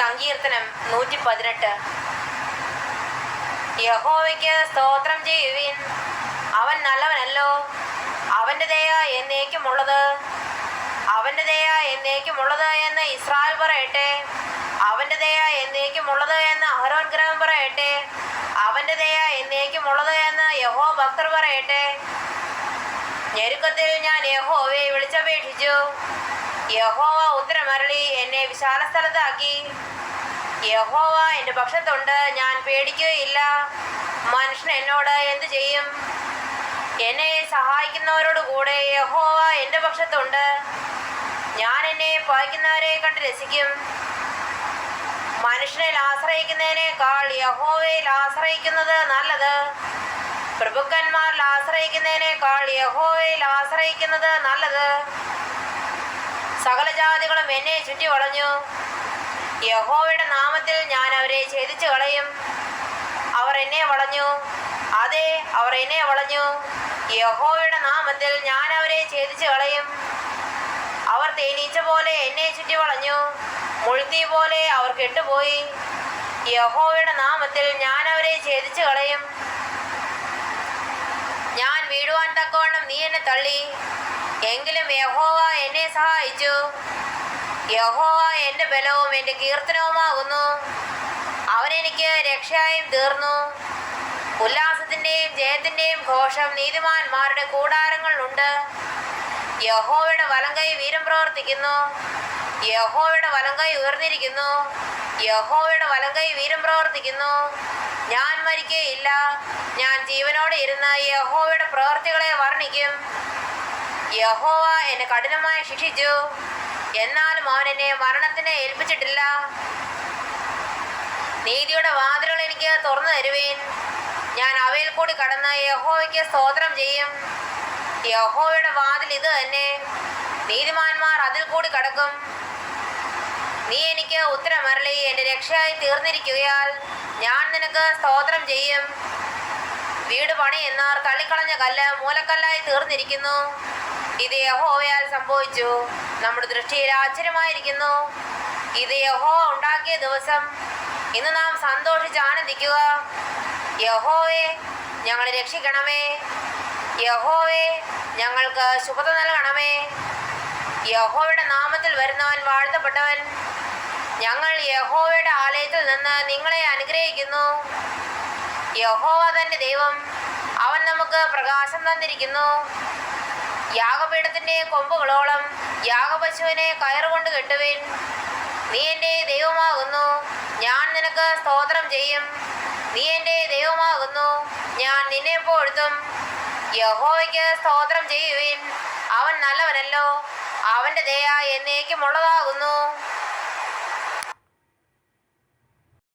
സങ്കീർത്തനം 118. യഹോവയ്ക്ക് സ്തോത്രം ചെയ്യുവിൻ, അവൻ നല്ലവനല്ലോ. അവൻ്റെ ദയ എന്നേക്കുമുള്ളത്, അവൻ്റെ ദയ എന്നേക്കുമുള്ളത് എന്ന് ഇസ്രായേൽ പറയട്ടെ. അവൻ്റെ ദയ എന്നേക്കുമുള്ളത് എന്ന് അഹരോൻ ഗൃഹം പറയട്ടെ. അവൻ്റെ ദയ എന്നേക്കുമുള്ളത് എന്ന് യഹോവ ഭക്തർ പറയട്ടെ. ഞെരുക്കത്തിൽ ഞാൻ യഹോവയെ വിളിച്ചപേക്ഷിച്ചു. യഹോവ ഉത്തരമരുളി എന്നെ വിശാല സ്ഥലത്താക്കി. യഹോവ എൻ്റെ പക്ഷത്തുണ്ട്, ഞാൻ പേടിക്കുകയില്ല. മനുഷ്യൻ എന്നോട് എന്തു ചെയ്യും? എന്നെ സഹായിക്കുന്നവരോട് കൂടെ യഹോവ എൻ്റെ പക്ഷത്തുണ്ട്. ഞാൻ എന്നെ പകയ്ക്കുന്നവരെ കണ്ട് രസിക്കും. മനുഷ്യനിൽ ആശ്രയിക്കുന്നതിനേക്കാൾ യഹോവയിൽ ആശ്രയിക്കുന്നത് നല്ലത്. പ്രഭുക്കന്മാരിൽ ആശ്രയിക്കുന്നതിനേക്കാൾ യഹോവയിൽ ആശ്രയിക്കുന്നത് നല്ലത്. സകല ജാതികളും എന്നെ ചുറ്റി വളഞ്ഞു. യഹോവയുടെ നാമത്തിൽ ഞാൻ അവരെ ഛേദിച്ചു കളയും. അവർ എന്നെ വളഞ്ഞു, അതെ, അവർ എന്നെ വളഞ്ഞു. യഹോവയുടെ നാമത്തിൽ ഞാൻ അവരെ ഛേദിച്ചു കളയും. അവർ തേനീച്ച പോലെ എന്നെ ചുറ്റി വളഞ്ഞു, മുൾത്തീ പോലെ അവർ കെട്ടുപോയി. യഹോവയുടെ നാമത്തിൽ ഞാൻ അവരെ ഛേദിച്ചു കളയും. ഞാൻ വീഴുവാൻ തക്കവണ്ണം നീ എന്നെ തള്ളി, എങ്കിലും യഹോവ എന്നെ സഹായിച്ചു. യഹോവ എൻ്റെ ബലവും എൻ്റെ കീർത്തനവുമാകുന്നു. അവൻ എനിക്ക് രക്ഷയായും തീർന്നു. ഉല്ലാസത്തിൻ്റെയും ജയത്തിൻ്റെയും ഘോഷം നീതിമാന്മാരുടെ കൂടാരങ്ങളിലുണ്ട്. യഹോവയുടെ വലങ്കൈ വീരം പ്രവർത്തിക്കുന്നു. യഹോവയുടെ വലങ്കൈ ഉയർന്നിരിക്കുന്നു. യഹോവയുടെ വലങ്കൈ വീരം പ്രവർത്തിക്കുന്നു. ഞാൻ മരിക്കുകയില്ല. ഞാൻ ജീവനോടെ ഇരുന്ന് യഹോവയുടെ പ്രവൃത്തികളെ വർണ്ണിക്കും. യഹോവ എന്നെ കഠിനമായി ശിക്ഷിച്ചു, എന്നാലും അവൻ എന്നെ മരണത്തിന് ഏൽപ്പിച്ചിട്ടില്ല. നീതിയുടെ വാതിലുകൾ എനിക്ക് തുറന്നു തരുവേൻ. ഞാൻ അവയിൽ കൂടി കടന്ന് യഹോവയ്ക്ക് സ്തോത്രം ചെയ്യും. യഹോവയുടെ വാതിൽ ഇത് തന്നെ, നീതിമാന്മാർ അതിൽ കൂടി കടക്കും. നീ എനിക്ക് ഉത്തരമരുളി എൻ്റെ രക്ഷയായി തീർന്നിരിക്കുകയാൽ ഞാൻ നിനക്ക് സ്തോത്രം ചെയ്യും. വീട് പണിയെന്നാർ തള്ളിക്കളഞ്ഞ കല്ല് മൂലക്കല്ലായി തീർന്നിരിക്കുന്നു. ഇത് യഹോവയാൽ സംഭവിച്ചു, നമ്മുടെ ദൃഷ്ടിയിൽ ആശ്ചര്യമായിരിക്കുന്നു. ഇത് യഹോവ ഉണ്ടാക്കിയ ദിവസം, ഇന്ന് നാം സന്തോഷിച്ച് ആനന്ദിക്കുക. യഹോവേ, ഞങ്ങളെ രക്ഷിക്കണമേ. യഹോവേ, ഞങ്ങൾക്ക് ശുഭത നൽകണമേ. യഹോവയുടെ നാമത്തിൽ വരുന്നവൻ വാഴ്ത്തപ്പെട്ടവൻ. ഞങ്ങൾ യഹോവയുടെ ആലയത്തിൽ നിന്ന് നിങ്ങളെ അനുഗ്രഹിക്കുന്നു. യഹോവ തന്റെ ദൈവം, അവൻ നമുക്ക് പ്രകാശം തന്നിരിക്കുന്നു. യാഗപീഠത്തിന്റെ കൊമ്പുകളോളം യാഗപശുവിനെ കയറുകൊണ്ട് കെട്ടുവിൻ. നീ എൻ്റെ ദൈവമാകുന്നു, ഞാൻ നിനക്ക് സ്തോത്രം ചെയ്യും. നീ എൻ്റെ ദൈവമാകുന്നു, ഞാൻ നിന്നെ പുകഴ്ത്തും. യഹോവയ്ക്ക് സ്തോത്രം ചെയ്യുവിൻ, അവൻ നല്ലവനല്ലോ. അവൻ്റെ ദയ എന്നേക്കുമുള്ളതാകുന്നു.